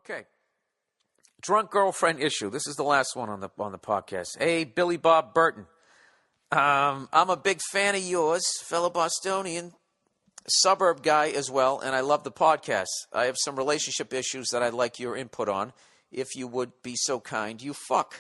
Okay. Drunk girlfriend issue. This is the last one on the podcast. Hey, Billy Bob Burton. I'm a big fan of yours, fellow Bostonian, suburb guy as well, and I love the podcast. I have some relationship issues that I'd like your input on, if you would be so kind. You fuck.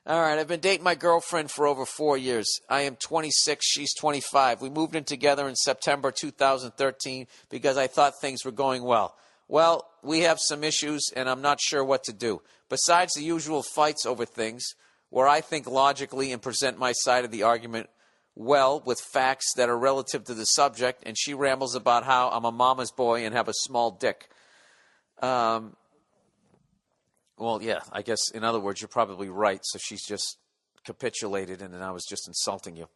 All right, I've been dating my girlfriend for over 4 years. I am 26, she's 25. We moved in together in September 2013 because I thought things were going well. Well, we have some issues, and I'm not sure what to do. Besides the usual fights over things, where I think logically and present my side of the argument well with facts that are relative to the subject, and she rambles about how I'm a mama's boy and have a small dick. Well, yeah, I guess, in other words, you're probably right. So she's just capitulated, and then I was just insulting you.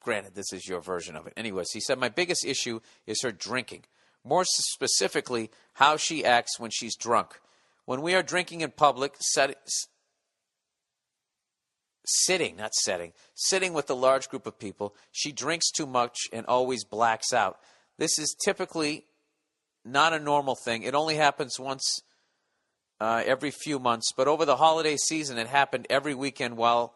Granted, this is your version of it. Anyways, he said, my biggest issue is her drinking. More specifically, how she acts when she's drunk. When we are drinking in public, sitting with a large group of people, she drinks too much and always blacks out. This is typically not a normal thing. It only happens once every few months, but over the holiday season, it happened every weekend while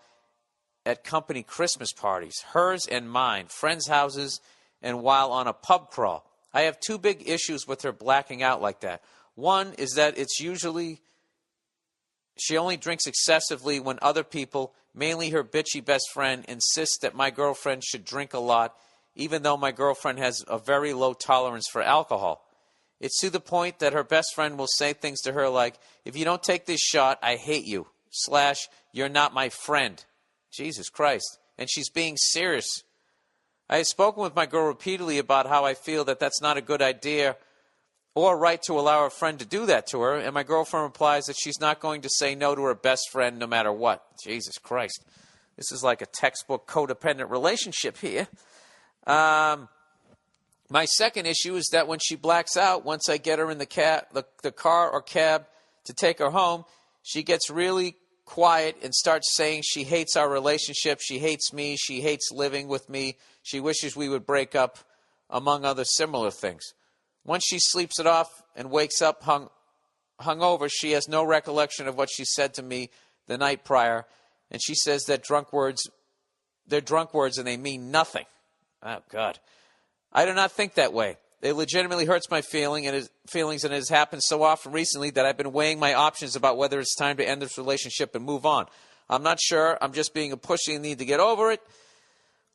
at company Christmas parties, hers and mine, friends' houses, and while on a pub crawl. I have two big issues with her blacking out like that. One is that she only drinks excessively when other people, mainly her bitchy best friend, insist that my girlfriend should drink a lot, even though my girlfriend has a very low tolerance for alcohol. It's to the point that her best friend will say things to her like, if you don't take this shot, I hate you. / you're not my friend. Jesus Christ. And she's being serious. I have spoken with my girl repeatedly about how I feel that that's not a good idea or right to allow her friend to do that to her. And my girlfriend replies that she's not going to say no to her best friend no matter what. Jesus Christ. This is like a textbook codependent relationship here. My second issue is that when she blacks out, once I get her in the car or cab to take her home, she gets really quiet and starts saying she hates our relationship, she hates me, she hates living with me, she wishes we would break up, among other similar things. Once she sleeps it off and wakes up hungover, she has no recollection of what she said to me the night prior, and she says that they're drunk words and they mean nothing. Oh, God. I do not think that way. It legitimately hurts my feelings, and it has happened so often recently that I've been weighing my options about whether it's time to end this relationship and move on. I'm not sure. I'm just being a pussy and need to get over it,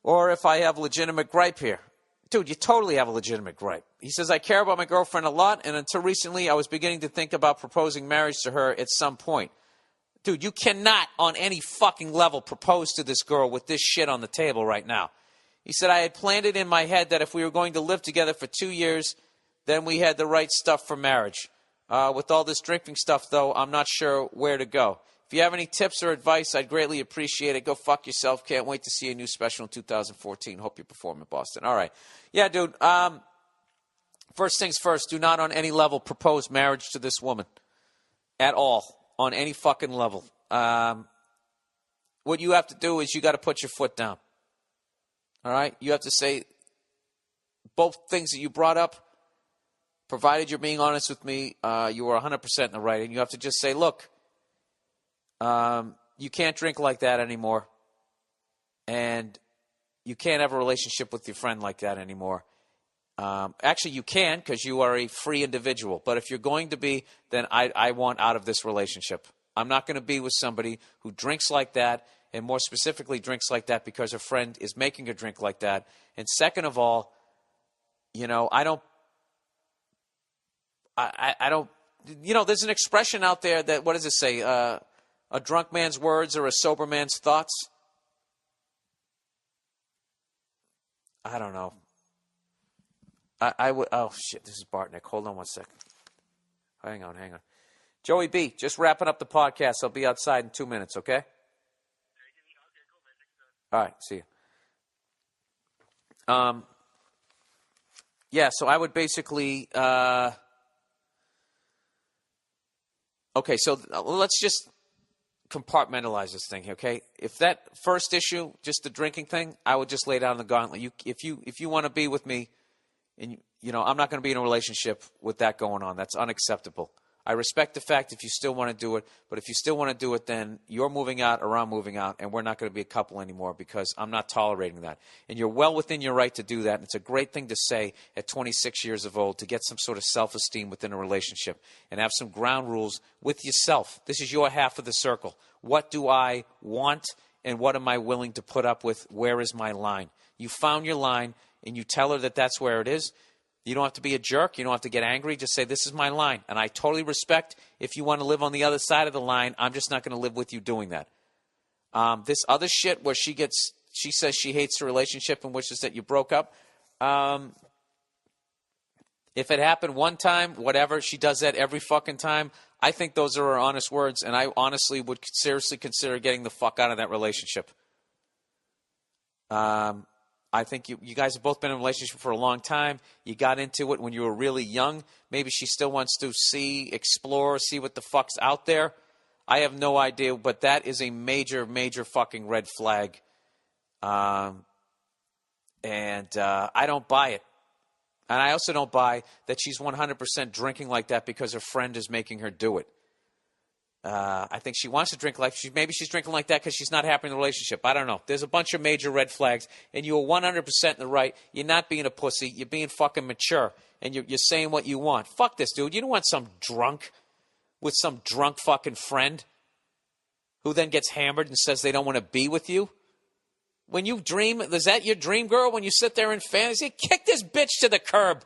or if I have a legitimate gripe here. Dude, you totally have a legitimate gripe. He says, I care about my girlfriend a lot, and until recently I was beginning to think about proposing marriage to her at some point. Dude, you cannot on any fucking level propose to this girl with this shit on the table right now. He said, I had planned it in my head that if we were going to live together for 2 years, then we had the right stuff for marriage. With all this drinking stuff, though, I'm not sure where to go. If you have any tips or advice, I'd greatly appreciate it. Go fuck yourself. Can't wait to see a new special in 2014. Hope you perform in Boston. All right. Yeah, dude. First things first, do not on any level propose marriage to this woman. At all. On any fucking level. What you have to do is you got to put your foot down. All right? You have to say both things that you brought up, provided you're being honest with me, you are 100% in the right. And you have to just say, look, you can't drink like that anymore. And you can't have a relationship with your friend like that anymore. Actually, you can because you are a free individual. But if you're going to be, then I want out of this relationship. I'm not going to be with somebody who drinks like that, and more specifically drinks like that because her friend is making her drink like that. And second of all, you know, I don't, you know, there's an expression out there that, what does it say? A drunk man's words or a sober man's thoughts? I don't know. I would, oh shit, this is Bartnick. Hold on one second. Hang on. Joey B, just wrapping up the podcast. I'll be outside in 2 minutes, okay? All right, see you. Yeah, so I would basically, okay, so let's just compartmentalize this thing, okay? If that first issue, just the drinking thing, I would just lay down the gauntlet. If you want to be with me, I'm not going to be in a relationship with that going on. That's unacceptable. I respect the fact if you still want to do it, but if you still want to do it, then you're moving out or I'm moving out, and we're not going to be a couple anymore because I'm not tolerating that. And you're well within your right to do that, and it's a great thing to say at 26 years of old, to get some sort of self-esteem within a relationship and have some ground rules with yourself. This is your half of the circle. What do I want, and what am I willing to put up with? Where is my line? You found your line, and you tell her that that's where it is. You don't have to be a jerk. You don't have to get angry. Just say, this is my line. And I totally respect if you want to live on the other side of the line. I'm just not going to live with you doing that. This other shit where she says she hates the relationship and wishes that you broke up. If it happened one time, whatever, she does that every fucking time. I think those are her honest words, and I honestly would seriously consider getting the fuck out of that relationship. I think you guys have both been in a relationship for a long time. You got into it when you were really young. Maybe she still wants to explore, see what the fuck's out there. I have no idea, but that is a major, major fucking red flag. I don't buy it. And I also don't buy that she's 100% drinking like that because her friend is making her do it. I think she wants to drink like maybe she's drinking like that because she's not happy in the relationship. I don't know. There's a bunch of major red flags, and you are 100% in the right. You're not being a pussy. You're being fucking mature, and you're saying what you want. Fuck this, dude. You don't want some drunk with some drunk fucking friend who then gets hammered and says they don't want to be with you. When you dream, is that your dream girl when you sit there in fantasy? Kick this bitch to the curb.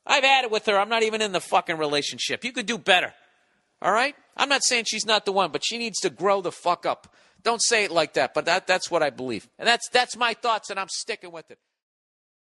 I've had it with her. I'm not even in the fucking relationship. You could do better. All right? I'm not saying she's not the one, but she needs to grow the fuck up. Don't say it like that, but that's what I believe. And that's my thoughts, and I'm sticking with it.